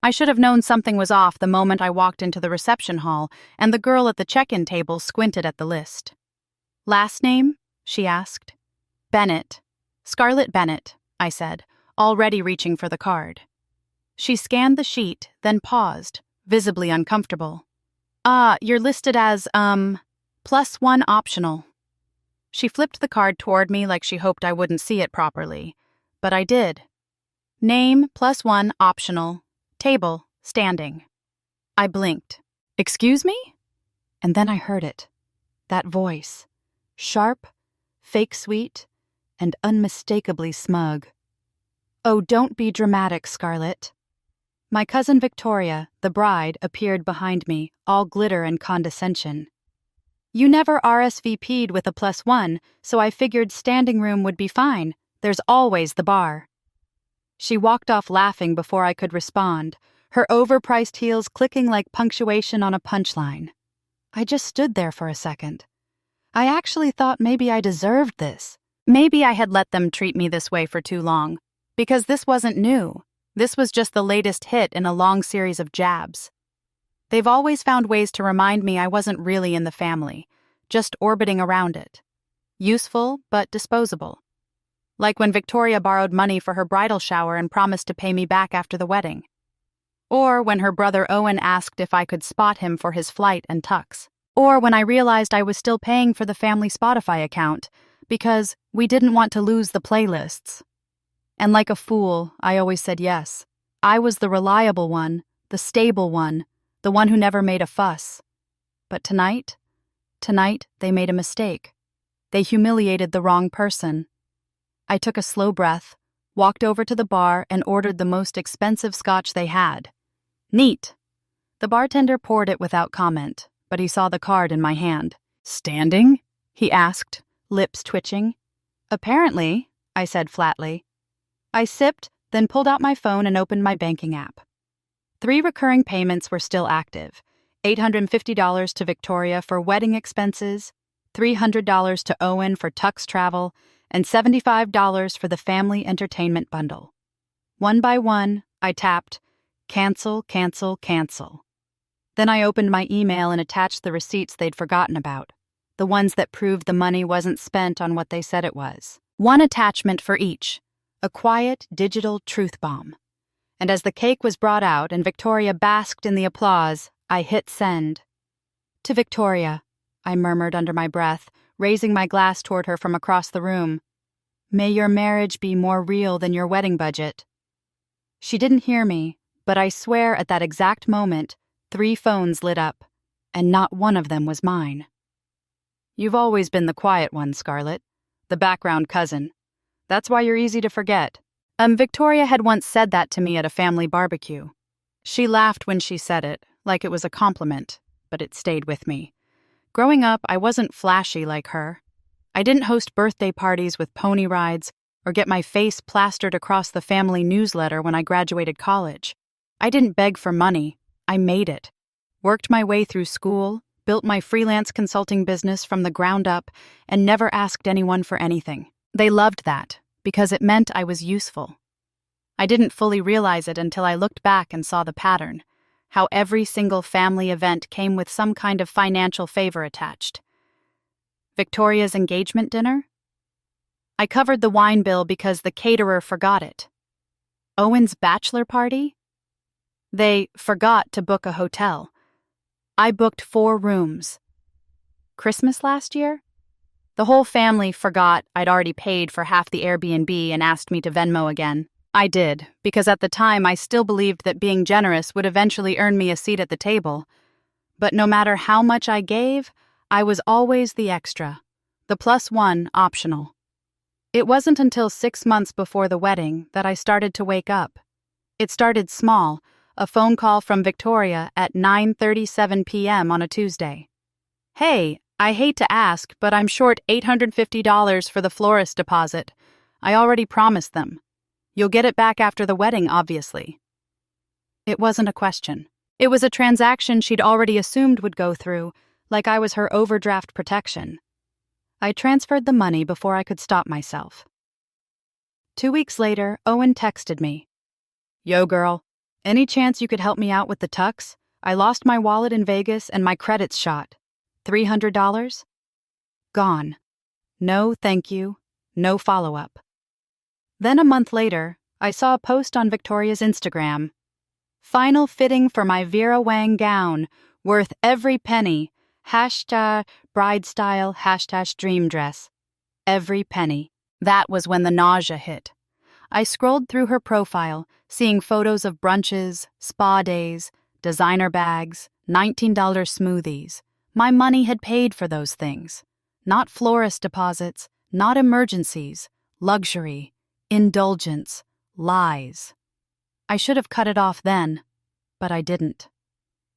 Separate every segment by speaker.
Speaker 1: I should have known something was off the moment I walked into the reception hall and the girl at the check-in table squinted at the list. "Last name?" she asked. "Bennett. Scarlett Bennett," I said, already reaching for the card. She scanned the sheet, then paused, visibly uncomfortable. You're listed as, +1 optional." She flipped the card toward me like she hoped I wouldn't see it properly, but I did. "Name +1 optional. Table, standing." I blinked. "Excuse me?" And then I heard it. That voice. Sharp, fake sweet, and unmistakably smug. "Oh, don't be dramatic, Scarlett." My cousin Victoria, the bride, appeared behind me, all glitter and condescension. "You never RSVP'd with a +1, so I figured standing room would be fine. There's always the bar." She walked off laughing before I could respond, her overpriced heels clicking like punctuation on a punchline. I just stood there for a second. I actually thought maybe I deserved this. Maybe I had let them treat me this way for too long, because this wasn't new. This was just the latest hit in a long series of jabs. They've always found ways to remind me I wasn't really in the family, just orbiting around it. Useful, but disposable. Like when Victoria borrowed money for her bridal shower and promised to pay me back after the wedding. Or when her brother Owen asked if I could spot him for his flight and tux. Or when I realized I was still paying for the family Spotify account, because we didn't want to lose the playlists. And like a fool, I always said yes. I was the reliable one, the stable one, the one who never made a fuss. But tonight they made a mistake. They humiliated the wrong person. I took a slow breath, walked over to the bar, and ordered the most expensive scotch they had. Neat. The bartender poured it without comment, but he saw the card in my hand. "Standing?" he asked, lips twitching. "Apparently," I said flatly. I sipped, then pulled out my phone and opened my banking app. 3 recurring payments were still active. $850 to Victoria for wedding expenses, $300 to Owen for tux travel, and $75 for the family entertainment bundle. One by one, I tapped, cancel, cancel, cancel. Then I opened my email and attached the receipts they'd forgotten about, the ones that proved the money wasn't spent on what they said it was. One attachment for each, a quiet, digital truth bomb. And as the cake was brought out and Victoria basked in the applause, I hit send. "To Victoria," I murmured under my breath, raising my glass toward her from across the room. "May your marriage be more real than your wedding budget." She didn't hear me, but I swear at that exact moment, 3 phones lit up, and not one of them was mine. "You've always been the quiet one, Scarlett. The background cousin. That's why you're easy to forget." Victoria had once said that to me at a family barbecue. She laughed when she said it, like it was a compliment, but it stayed with me. Growing up, I wasn't flashy like her. I didn't host birthday parties with pony rides or get my face plastered across the family newsletter when I graduated college. I didn't beg for money. I made it. Worked my way through school, built my freelance consulting business from the ground up, and never asked anyone for anything. They loved that, because it meant I was useful. I didn't fully realize it until I looked back and saw the pattern, how every single family event came with some kind of financial favor attached. Victoria's engagement dinner? I covered the wine bill because the caterer forgot it. Owen's bachelor party? They forgot to book a hotel. I booked 4 rooms. Christmas last year? The whole family forgot I'd already paid for half the Airbnb and asked me to Venmo again. I did, because at the time I still believed that being generous would eventually earn me a seat at the table. But no matter how much I gave, I was always the extra, the +1 optional. It wasn't until 6 months before the wedding that I started to wake up. It started small, a phone call from Victoria at 9:37 p.m. on a Tuesday. "Hey, I hate to ask, but I'm short $850 for the florist deposit. I already promised them. You'll get it back after the wedding, obviously." It wasn't a question. It was a transaction she'd already assumed would go through, like I was her overdraft protection. I transferred the money before I could stop myself. 2 weeks later, Owen texted me. "Yo, girl, Any chance you could help me out with the tux? I lost my wallet in Vegas and my credit's shot. $300? Gone. No, thank you. No follow-up. Then a month later, I saw a post on Victoria's Instagram. Final fitting for my Vera Wang gown, worth every penny. Hashtag bride style, hashtag dream dress. Every penny. That was when the nausea hit. I scrolled through her profile, seeing photos of brunches, spa days, designer bags, $19 smoothies. My money had paid for those things. Not florist deposits, not emergencies, luxury, indulgence, lies. I should have cut it off then, but I didn't.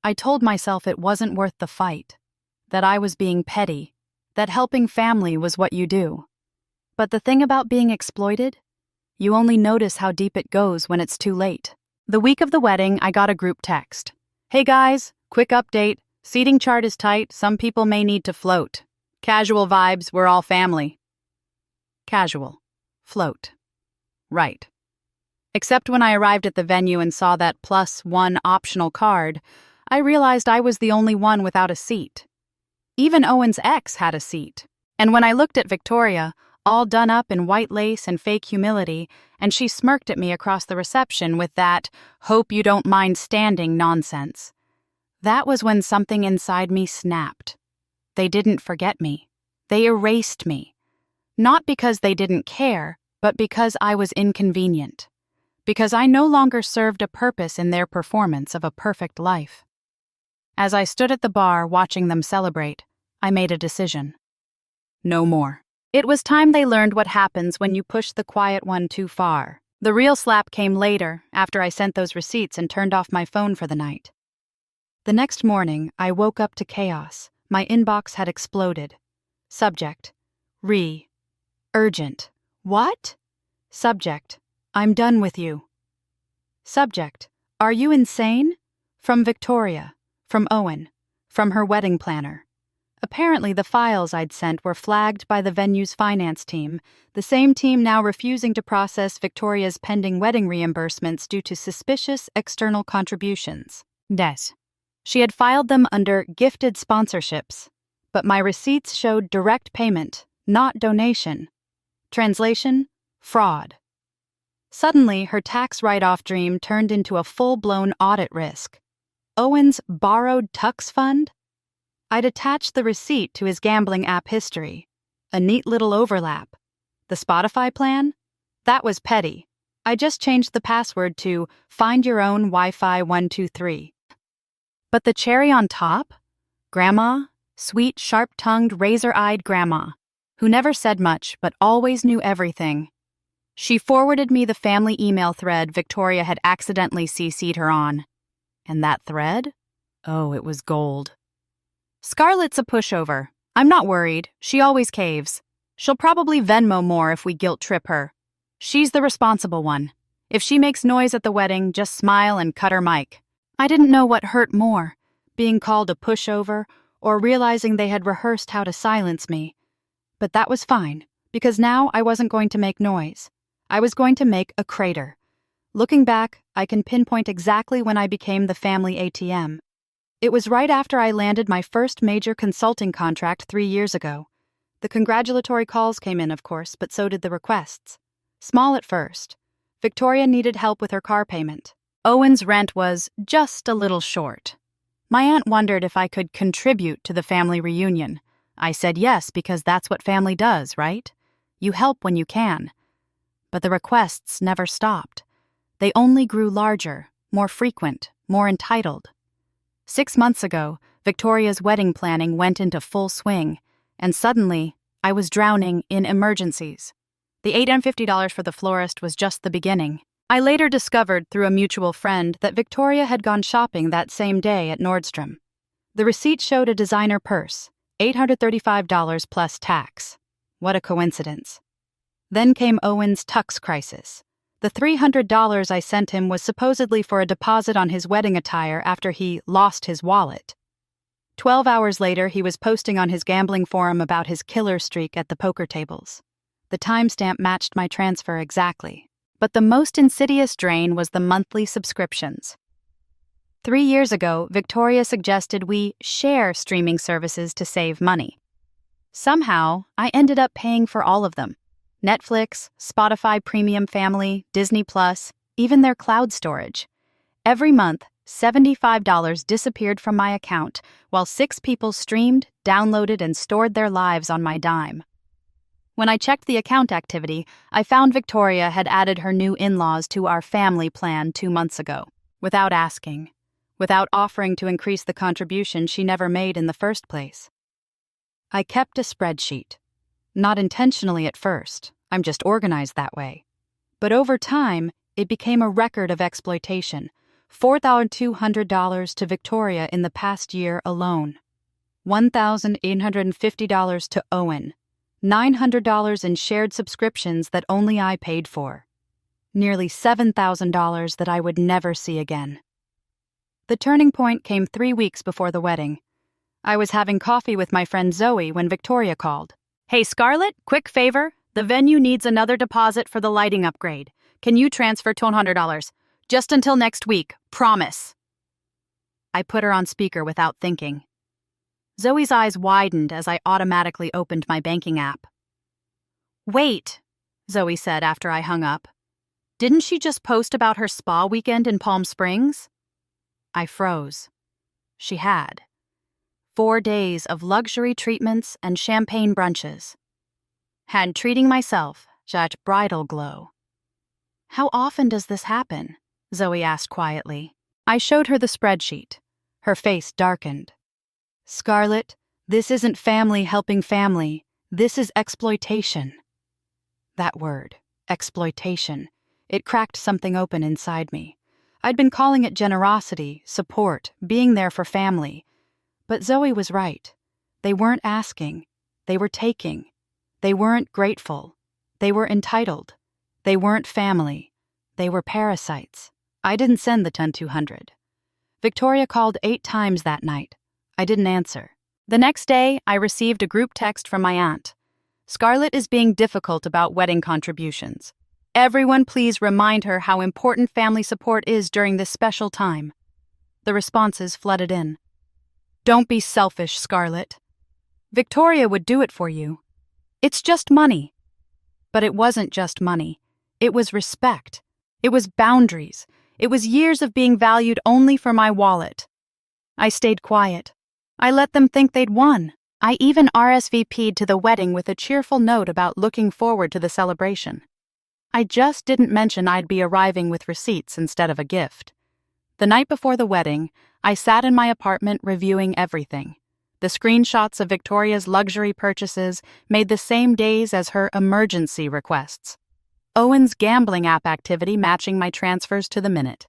Speaker 1: I told myself it wasn't worth the fight, that I was being petty, that helping family was what you do. But the thing about being exploited? You only notice how deep it goes when it's too late. The week of the wedding, I got a group text. Hey guys, quick update. Seating chart is tight, some people may need to float. Casual vibes, we're all family. Casual. Float. Right. Except when I arrived at the venue and saw that +1 optional card, I realized I was the only one without a seat. Even Owen's ex had a seat. And when I looked at Victoria, all done up in white lace and fake humility, and she smirked at me across the reception with that "hope you don't mind standing" nonsense. That was when something inside me snapped. They didn't forget me. They erased me. Not because they didn't care, but because I was inconvenient. Because I no longer served a purpose in their performance of a perfect life. As I stood at the bar watching them celebrate, I made a decision. No more. It was time they learned what happens when you push the quiet one too far. The real slap came later, after I sent those receipts and turned off my phone for the night. The next morning, I woke up to chaos. My inbox had exploded. Subject: urgent. What? Subject: I'm done with you. Subject: Are you insane? From Victoria. From Owen. From her wedding planner. Apparently, the files I'd sent were flagged by the venue's finance team, the same team now refusing to process Victoria's pending wedding reimbursements due to suspicious external contributions. She had filed them under gifted sponsorships, but my receipts showed direct payment, not donation. Translation: fraud. Suddenly, her tax write-off dream turned into a full-blown audit risk. Owen's borrowed tux fund? I'd attached the receipt to his gambling app history. A neat little overlap. The Spotify plan? That was petty. I just changed the password to Find Your Own Wi-Fi 123. But the cherry on top? Grandma, sweet, sharp-tongued, razor-eyed grandma, who never said much but always knew everything. She forwarded me the family email thread Victoria had accidentally CC'd her on. And that thread? Oh, it was gold. Scarlett's a pushover. I'm not worried. She always caves. She'll probably Venmo more if we guilt-trip her. She's the responsible one. If she makes noise at the wedding, just smile and cut her mic. I didn't know what hurt more, being called a pushover or realizing they had rehearsed how to silence me. But that was fine, because now I wasn't going to make noise. I was going to make a crater. Looking back, I can pinpoint exactly when I became the family ATM. It was right after I landed my first major consulting contract 3 years ago. The congratulatory calls came in, of course, but so did the requests. Small at first. Victoria needed help with her car payment. Owen's rent was just a little short. My aunt wondered if I could contribute to the family reunion. I said yes, because that's what family does, right? You help when you can. But the requests never stopped. They only grew larger, more frequent, more entitled. 6 months ago, Victoria's wedding planning went into full swing, and suddenly, I was drowning in emergencies. The $850 for the florist was just the beginning. I later discovered through a mutual friend that Victoria had gone shopping that same day at Nordstrom. The receipt showed a designer purse, $835 plus tax. What a coincidence. Then came Owen's tux crisis. The $300 I sent him was supposedly for a deposit on his wedding attire after he lost his wallet. 12 hours later, he was posting on his gambling forum about his killer streak at the poker tables. The timestamp matched my transfer exactly. But the most insidious drain was the monthly subscriptions. 3 years ago, Victoria suggested we share streaming services to save money. Somehow, I ended up paying for all of them. Netflix, Spotify Premium Family, Disney Plus, even their cloud storage. Every month, $75 disappeared from my account, while 6 people streamed, downloaded, and stored their lives on my dime. When I checked the account activity, I found Victoria had added her new in-laws to our family plan 2 months ago, without asking, without offering to increase the contribution she never made in the first place. I kept a spreadsheet. Not intentionally at first, I'm just organized that way. But over time, it became a record of exploitation. $4,200 to Victoria in the past year alone. $1,850 to Owen. $900 in shared subscriptions that only I paid for. Nearly $7,000 that I would never see again. The turning point came 3 weeks before the wedding. I was having coffee with my friend Zoe when Victoria called. "Hey, Scarlett, quick favor. The venue needs another deposit for the lighting upgrade. Can you transfer $200? Just until next week, promise." I put her on speaker without thinking. Zoe's eyes widened as I automatically opened my banking app. "Wait," Zoe said after I hung up. "Didn't she just post about her spa weekend in Palm Springs?" I froze. She had. 4 days of luxury treatments and champagne brunches. Had treating myself that bridal glow. "How often does this happen?" Zoe asked quietly. I showed her the spreadsheet. Her face darkened. "Scarlett, this isn't family helping family. This is exploitation." That word, exploitation, it cracked something open inside me. I'd been calling it generosity, support, being there for family. But Zoe was right. They weren't asking. They were taking. They weren't grateful. They were entitled. They weren't family. They were parasites. I didn't send the $10,200. Victoria called 8 times that night. I didn't answer. The next day, I received a group text from my aunt. "Scarlett is being difficult about wedding contributions. Everyone please remind her how important family support is during this special time." The responses flooded in. "Don't be selfish, Scarlett. Victoria would do it for you. It's just money." But it wasn't just money. It was respect. It was boundaries. It was years of being valued only for my wallet. I stayed quiet. I let them think they'd won. I even RSVP'd to the wedding with a cheerful note about looking forward to the celebration. I just didn't mention I'd be arriving with receipts instead of a gift. The night before the wedding, I sat in my apartment reviewing everything. The screenshots of Victoria's luxury purchases made the same days as her emergency requests. Owen's gambling app activity matching my transfers to the minute.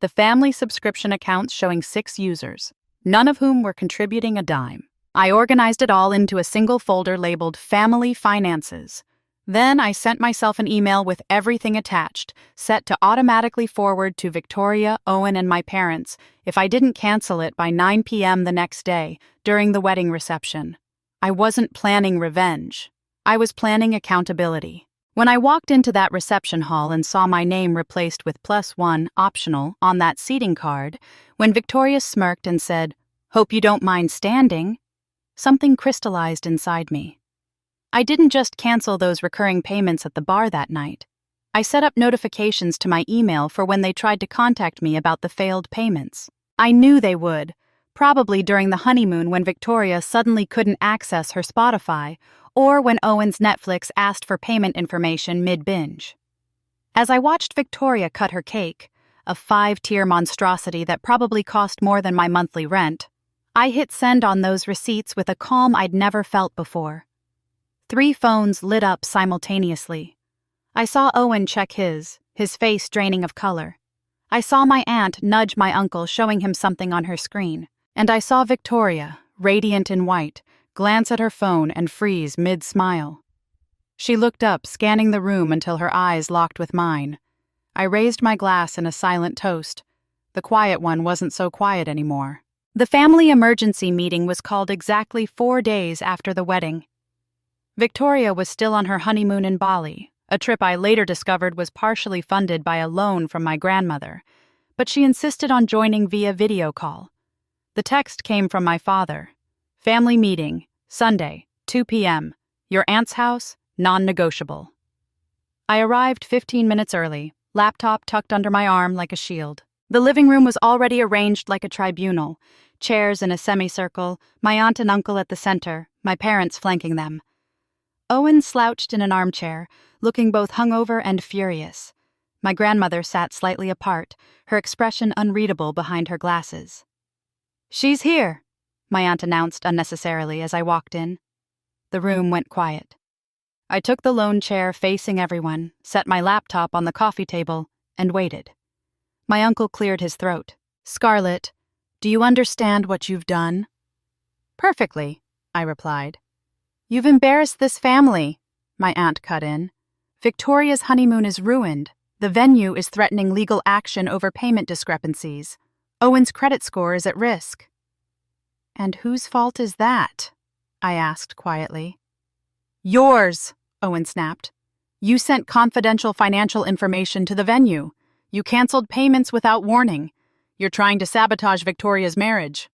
Speaker 1: The family subscription accounts showing 6 users, none of whom were contributing a dime. I organized it all into a single folder labeled Family Finances. Then I sent myself an email with everything attached, set to automatically forward to Victoria, Owen, and my parents if I didn't cancel it by 9 p.m. the next day during the wedding reception. I wasn't planning revenge. I was planning accountability. When I walked into that reception hall and saw my name replaced with +1 optional on that seating card, when Victoria smirked and said, "Hope you don't mind standing," something crystallized inside me. I didn't just cancel those recurring payments at the bar that night. I set up notifications to my email for when they tried to contact me about the failed payments. I knew they would, probably during the honeymoon when Victoria suddenly couldn't access her Spotify, or when Owen's Netflix asked for payment information mid-binge. As I watched Victoria cut her cake, a 5-tier monstrosity that probably cost more than my monthly rent, I hit send on those receipts with a calm I'd never felt before. 3 phones lit up simultaneously. I saw Owen check his face draining of color. I saw my aunt nudge my uncle, showing him something on her screen. And I saw Victoria, radiant in white, glance at her phone and freeze mid-smile. She looked up, scanning the room until her eyes locked with mine. I raised my glass in a silent toast. The quiet one wasn't so quiet anymore. The family emergency meeting was called exactly 4 days after the wedding. Victoria was still on her honeymoon in Bali, a trip I later discovered was partially funded by a loan from my grandmother, but she insisted on joining via video call. The text came from my father. Family meeting, Sunday, 2 p.m. Your aunt's house, non-negotiable. I arrived 15 minutes early, laptop tucked under my arm like a shield. The living room was already arranged like a tribunal, chairs in a semicircle, my aunt and uncle at the center, my parents flanking them. Owen slouched in an armchair, looking both hungover and furious. My grandmother sat slightly apart, her expression unreadable behind her glasses. "She's here," my aunt announced unnecessarily as I walked in. The room went quiet. I took the lone chair facing everyone, set my laptop on the coffee table, and waited. My uncle cleared his throat. "Scarlett, do you understand what you've done?" "Perfectly," I replied. "You've embarrassed this family," my aunt cut in. "Victoria's honeymoon is ruined. The venue is threatening legal action over payment discrepancies. Owen's credit score is at risk." "And whose fault is that?" I asked quietly. "Yours," Owen snapped. "You sent confidential financial information to the venue. You canceled payments without warning. You're trying to sabotage Victoria's marriage."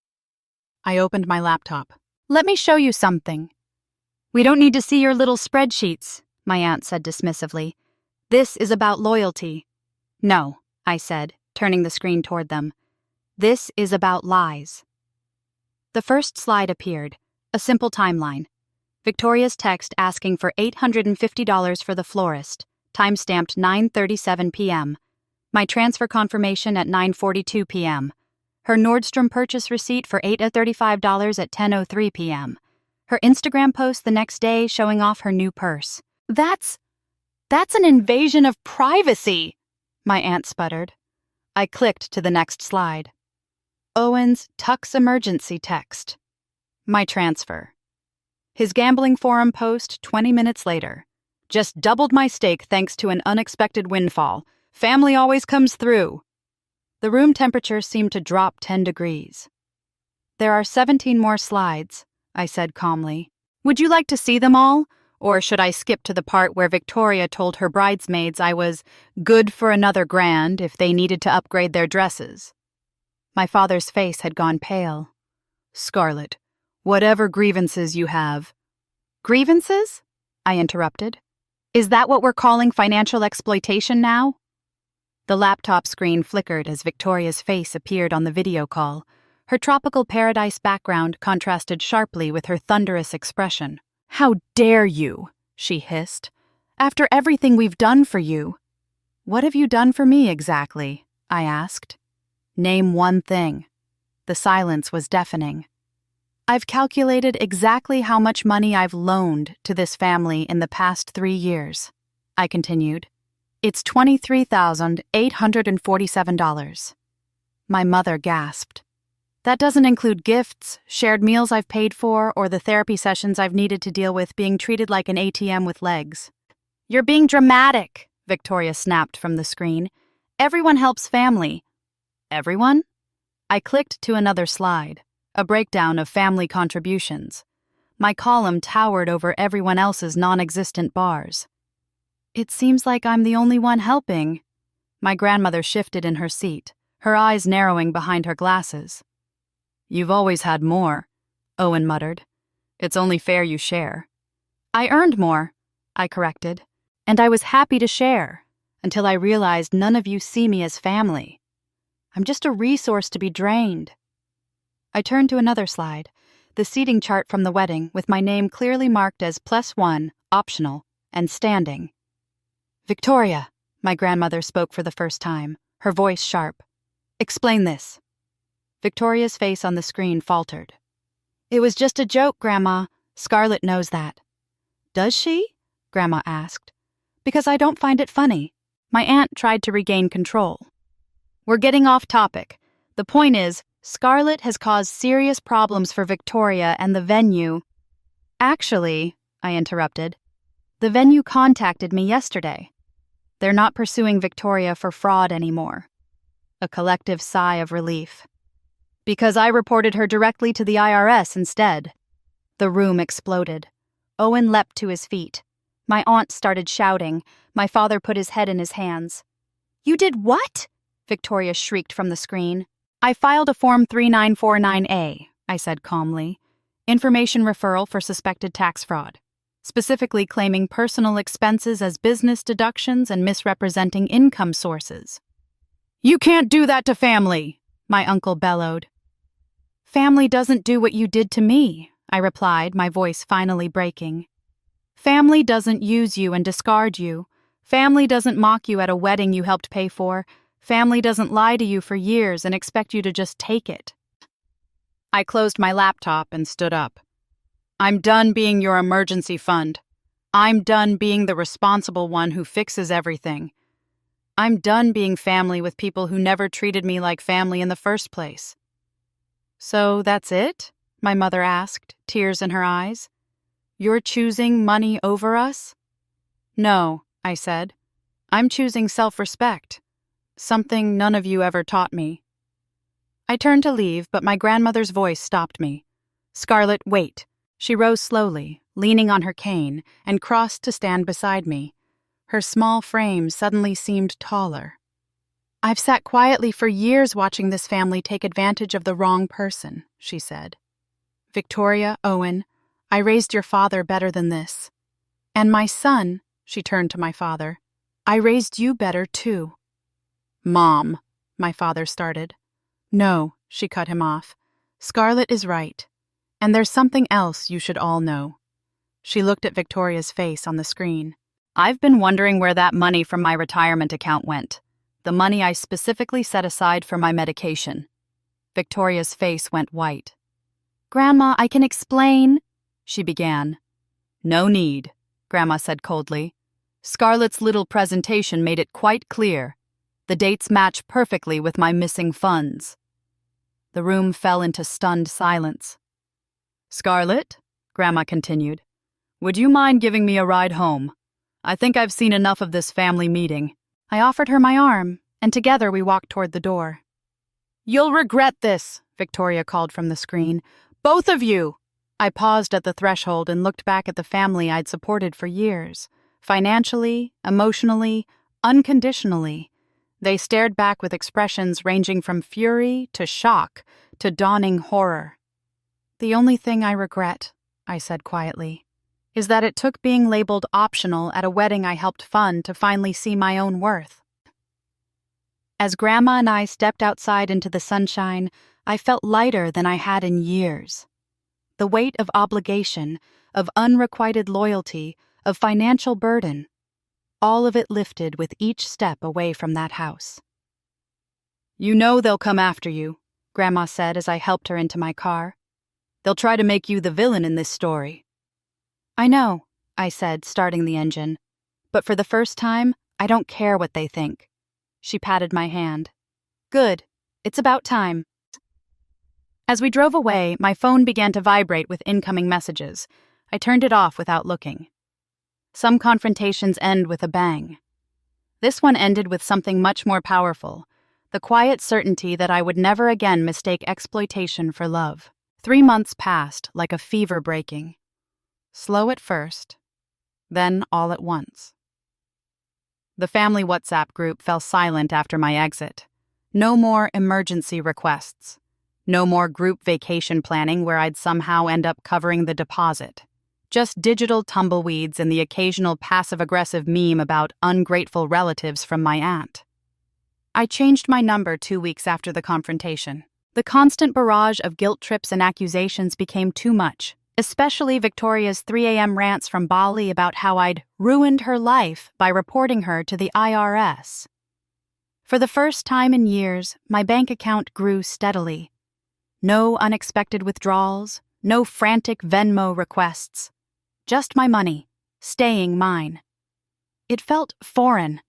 Speaker 1: I opened my laptop. "Let me show you something." "We don't need to see your little spreadsheets," my aunt said dismissively. "This is about loyalty." "No," I said, turning the screen toward them. "This is about lies." The first slide appeared, a simple timeline. Victoria's text asking for $850 for the florist, timestamped 9:37 p.m. My transfer confirmation at 9:42 p.m. Her Nordstrom purchase receipt for $835 at 10:03 p.m. Her Instagram post the next day showing off her new purse. That's an invasion of privacy," my aunt sputtered. I clicked to the next slide. Owen's Tux emergency text. My transfer. His gambling forum post 20 minutes later. "Just doubled my stake thanks to an unexpected windfall. Family always comes through." The room temperature seemed to drop 10 degrees. "There are 17 more slides," I said calmly. "Would you like to see them all? Or should I skip to the part where Victoria told her bridesmaids I was good for another grand if they needed to upgrade their dresses?" My father's face had gone pale. "Scarlett, whatever grievances you have—" "Grievances?" I interrupted. "Is that what we're calling financial exploitation now?" The laptop screen flickered as Victoria's face appeared on the video call. Her tropical paradise background contrasted sharply with her thunderous expression. "How dare you?" she hissed. "After everything we've done for you." "What have you done for me exactly?" I asked. "Name one thing." The silence was deafening. "I've calculated exactly how much money I've loaned to this family in the past 3 years," I continued. "It's $23,847. My mother gasped. "That doesn't include gifts, shared meals I've paid for, or the therapy sessions I've needed to deal with being treated like an ATM with legs." "You're being dramatic," Victoria snapped from the screen. "Everyone helps family." "Everyone?" I clicked to another slide, a breakdown of family contributions. My column towered over everyone else's non-existent bars. "It seems like I'm the only one helping." My grandmother shifted in her seat, her eyes narrowing behind her glasses. "You've always had more," Owen muttered. "It's only fair you share." "I earned more," I corrected, "and I was happy to share, until I realized none of you see me as family. I'm just a resource to be drained." I turned to another slide, the seating chart from the wedding with my name clearly marked as +1, optional, and standing. "Victoria," my grandmother spoke for the first time, her voice sharp. "Explain this." Victoria's face on the screen faltered. "It was just a joke, Grandma. Scarlett knows that." "Does she?" Grandma asked. "Because I don't find it funny." My aunt tried to regain control. "We're getting off topic. The point is, Scarlett has caused serious problems for Victoria and the venue." "Actually," I interrupted, "the venue contacted me yesterday. They're not pursuing Victoria for fraud anymore." A collective sigh of relief. "Because I reported her directly to the IRS instead." The room exploded. Owen leapt to his feet. My aunt started shouting. My father put his head in his hands. "You did what?" Victoria shrieked from the screen. "I filed a Form 3949A, I said calmly. Information referral for suspected tax fraud, specifically claiming personal expenses as business deductions and misrepresenting income sources. "You can't do that to family," my uncle bellowed. "Family doesn't do what you did to me," I replied, my voice finally breaking. "Family doesn't use you and discard you. Family doesn't mock you at a wedding you helped pay for. Family doesn't lie to you for years and expect you to just take it." I closed my laptop and stood up. "I'm done being your emergency fund. I'm done being the responsible one who fixes everything. I'm done being family with people who never treated me like family in the first place." "So that's it?" my mother asked, tears in her eyes. "You're choosing money over us?" "No," I said. "I'm choosing self-respect. Something none of you ever taught me." I turned to leave, but my grandmother's voice stopped me. "Scarlett, wait." She rose slowly, leaning on her cane, and crossed to stand beside me. Her small frame suddenly seemed taller. "I've sat quietly for years watching this family take advantage of the wrong person," she said. "Victoria, Owen, I raised your father better than this. And my son," she turned to my father, "I raised you better too." "Mom," my father started. "No," she cut him off. "Scarlett is right. And there's something else you should all know." She looked at Victoria's face on the screen. "I've been wondering where that money from my retirement account went. The money I specifically set aside for my medication." Victoria's face went white. "Grandma, I can explain," she began. "No need," Grandma said coldly. "Scarlett's little presentation made it quite clear. The dates match perfectly with my missing funds." The room fell into stunned silence. "Scarlett," Grandma continued, "would you mind giving me a ride home? I think I've seen enough of this family meeting." I offered her my arm, and together we walked toward the door. "You'll regret this," Victoria called from the screen. "Both of you!" I paused at the threshold and looked back at the family I'd supported for years. Financially, emotionally, unconditionally. They stared back with expressions ranging from fury to shock to dawning horror. "The only thing I regret," I said quietly, "is that it took being labeled optional at a wedding I helped fund to finally see my own worth." As Grandma and I stepped outside into the sunshine, I felt lighter than I had in years. The weight of obligation, of unrequited loyalty, of financial burden, all of it lifted with each step away from that house. "You know they'll come after you," Grandma said as I helped her into my car. "They'll try to make you the villain in this story." "I know," I said, starting the engine. "But for the first time, I don't care what they think." She patted my hand. "Good. It's about time." As we drove away, my phone began to vibrate with incoming messages. I turned it off without looking. Some confrontations end with a bang. This one ended with something much more powerful, the quiet certainty that I would never again mistake exploitation for love. 3 months passed like a fever breaking. Slow at first, then all at once. The family WhatsApp group fell silent after my exit. No more emergency requests. No more group vacation planning where I'd somehow end up covering the deposit. Just digital tumbleweeds and the occasional passive-aggressive meme about ungrateful relatives from my aunt. I changed my number 2 weeks after the confrontation. The constant barrage of guilt trips and accusations became too much, especially Victoria's 3 a.m. rants from Bali about how I'd ruined her life by reporting her to the IRS. For the first time in years, my bank account grew steadily. No unexpected withdrawals, no frantic Venmo requests. Just my money, staying mine. It felt foreign,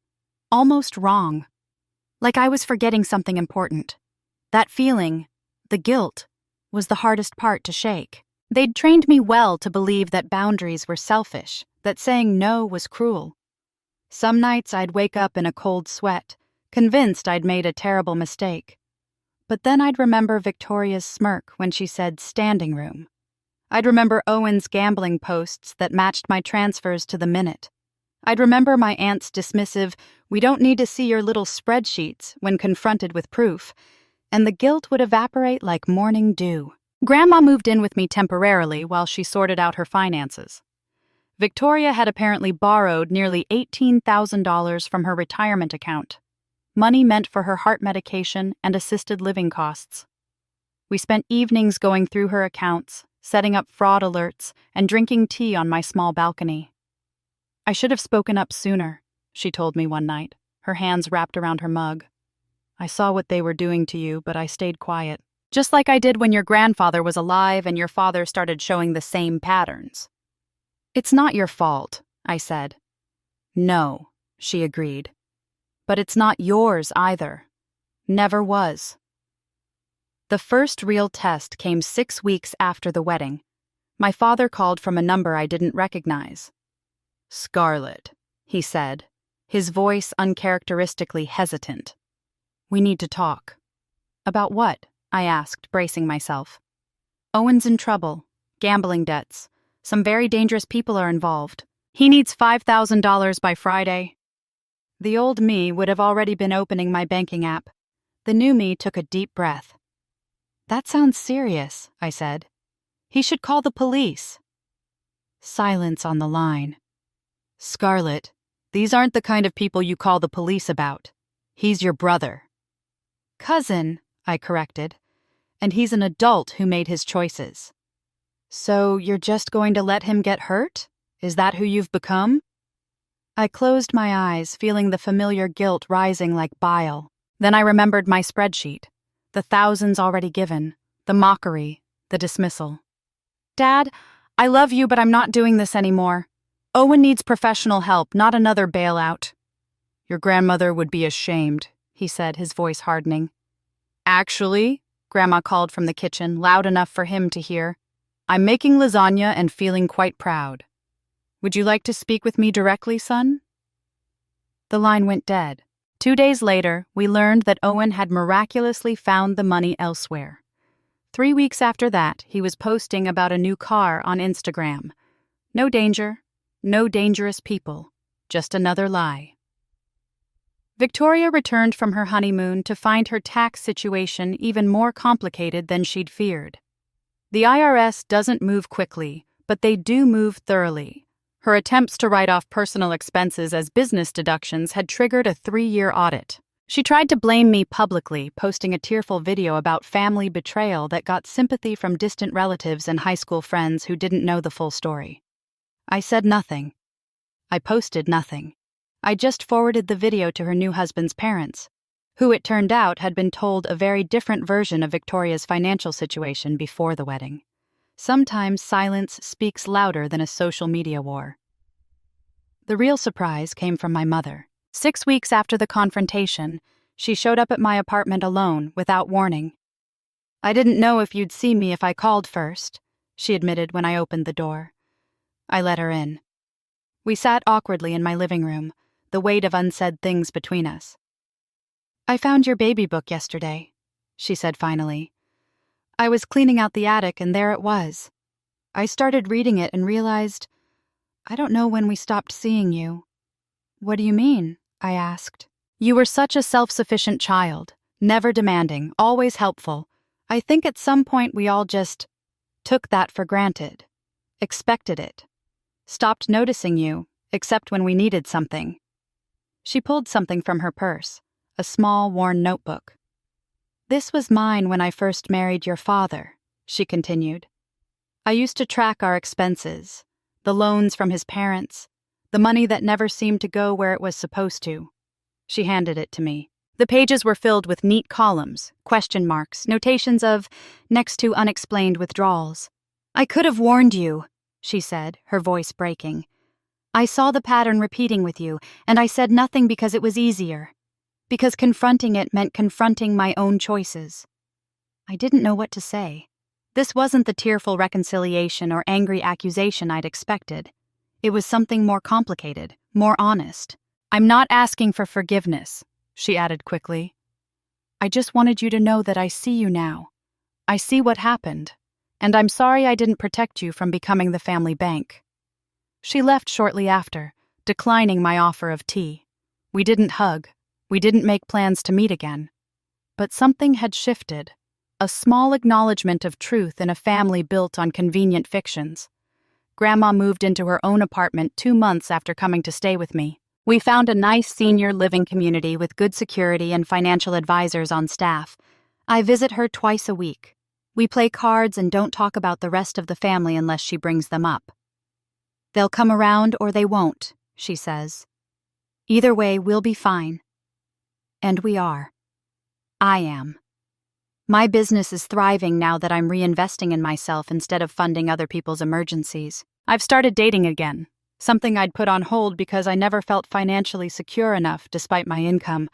Speaker 1: almost wrong. Like I was forgetting something important. That feeling, the guilt, was the hardest part to shake. They'd trained me well to believe that boundaries were selfish, that saying no was cruel. Some nights I'd wake up in a cold sweat, convinced I'd made a terrible mistake. But then I'd remember Victoria's smirk when she said standing room. I'd remember Owen's gambling posts that matched my transfers to the minute. I'd remember my aunt's dismissive, "We don't need to see your little spreadsheets," when confronted with proof, and the guilt would evaporate like morning dew. Grandma moved in with me temporarily while she sorted out her finances. Victoria had apparently borrowed nearly $18,000 from her retirement account, money meant for her heart medication and assisted living costs. We spent evenings going through her accounts, setting up fraud alerts, and drinking tea on my small balcony. "I should have spoken up sooner," she told me one night, her hands wrapped around her mug. "I saw what they were doing to you, but I stayed quiet. Just like I did when your grandfather was alive and your father started showing the same patterns." "It's not your fault," I said. "No," she agreed. "But it's not yours either. Never was." The first real test came 6 weeks after the wedding. My father called from a number I didn't recognize. "Scarlett," he said, his voice uncharacteristically hesitant. "We need to talk." "About what?" I asked, bracing myself. "Owen's in trouble. Gambling debts. Some very dangerous people are involved. He needs $5,000 by Friday." The old me would have already been opening my banking app. The new me took a deep breath. "That sounds serious," I said. "He should call the police." Silence on the line. "Scarlett, these aren't the kind of people you call the police about. He's your brother." "Cousin," I corrected. "And he's an adult who made his choices." "So you're just going to let him get hurt? Is that who you've become?" I closed my eyes, feeling the familiar guilt rising like bile. Then I remembered my spreadsheet. The thousands already given, the mockery, the dismissal. "Dad, I love you, but I'm not doing this anymore. Owen needs professional help, not another bailout." "Your grandmother would be ashamed," he said, his voice hardening. "Actually," Grandma called from the kitchen, loud enough for him to hear, "I'm making lasagna and feeling quite proud. Would you like to speak with me directly, son?" The line went dead. 2 days later, we learned that Owen had miraculously found the money elsewhere. 3 weeks after that, he was posting about a new car on Instagram. No danger, no dangerous people, just another lie. Victoria returned from her honeymoon to find her tax situation even more complicated than she'd feared. The IRS doesn't move quickly, but they do move thoroughly. Her attempts to write off personal expenses as business deductions had triggered a 3-year audit. She tried to blame me publicly, posting a tearful video about family betrayal that got sympathy from distant relatives and high school friends who didn't know the full story. I said nothing. I posted nothing. I just forwarded the video to her new husband's parents, who it turned out had been told a very different version of Victoria's financial situation before the wedding. Sometimes silence speaks louder than a social media war. The real surprise came from my mother. 6 weeks after the confrontation, she showed up at my apartment alone, without warning. "I didn't know if you'd see me if I called first," she admitted when I opened the door. I let her in. We sat awkwardly in my living room, the weight of unsaid things between us. "I found your baby book yesterday," she said finally. "I was cleaning out the attic and there it was. I started reading it and realized, I don't know when we stopped seeing you." "What do you mean?" I asked. "You were such a self-sufficient child, never demanding, always helpful. I think at some point we all just took that for granted, expected it, stopped noticing you, except when we needed something." She pulled something from her purse, a small, worn notebook. "This was mine when I first married your father," she continued. "I used to track our expenses, the loans from his parents, the money that never seemed to go where it was supposed to." She handed it to me. The pages were filled with neat columns, question marks, notations of, next to unexplained withdrawals. "I could have warned you," she said, her voice breaking. "I saw the pattern repeating with you, and I said nothing because it was easier. Because confronting it meant confronting my own choices." I didn't know what to say. This wasn't the tearful reconciliation or angry accusation I'd expected. It was something more complicated, more honest. "I'm not asking for forgiveness," she added quickly. "I just wanted you to know that I see you now. I see what happened, and I'm sorry I didn't protect you from becoming the family bank." She left shortly after, declining my offer of tea. We didn't hug. We didn't make plans to meet again. But something had shifted. A small acknowledgement of truth in a family built on convenient fictions. Grandma moved into her own apartment 2 months after coming to stay with me. We found a nice senior living community with good security and financial advisors on staff. I visit her twice a week. We play cards and don't talk about the rest of the family unless she brings them up. They'll come around or they won't, she says. Either way, we'll be fine. And we are. I am. My business is thriving now that I'm reinvesting in myself instead of funding other people's emergencies. I've started dating again, something I'd put on hold because I never felt financially secure enough despite my income.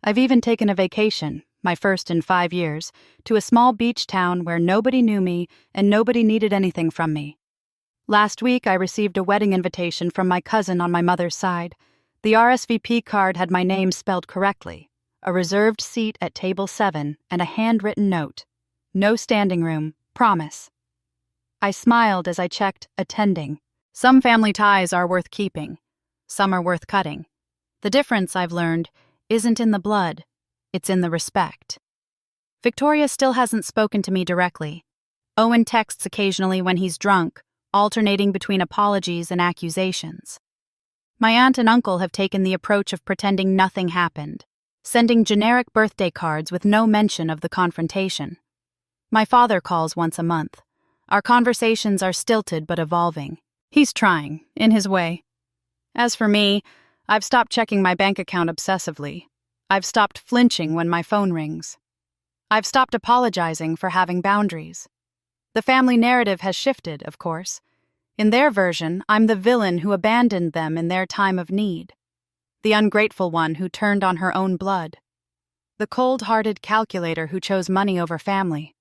Speaker 1: I've even taken a vacation, my first in 5 years, to a small beach town where nobody knew me and nobody needed anything from me. Last week, I received a wedding invitation from my cousin on my mother's side. The RSVP card had my name spelled correctly, a reserved seat at table 7, and a handwritten note. No standing room, promise. I smiled as I checked attending. Some family ties are worth keeping. Some are worth cutting. The difference, I've learned, isn't in the blood. It's in the respect. Victoria still hasn't spoken to me directly. Owen texts occasionally when he's drunk, alternating between apologies and accusations. My aunt and uncle have taken the approach of pretending nothing happened, sending generic birthday cards with no mention of the confrontation. My father calls once a month. Our conversations are stilted but evolving. He's trying, in his way. As for me, I've stopped checking my bank account obsessively. I've stopped flinching when my phone rings. I've stopped apologizing for having boundaries. The family narrative has shifted, of course. In their version, I'm the villain who abandoned them in their time of need. The ungrateful one who turned on her own blood. The cold-hearted calculator who chose money over family.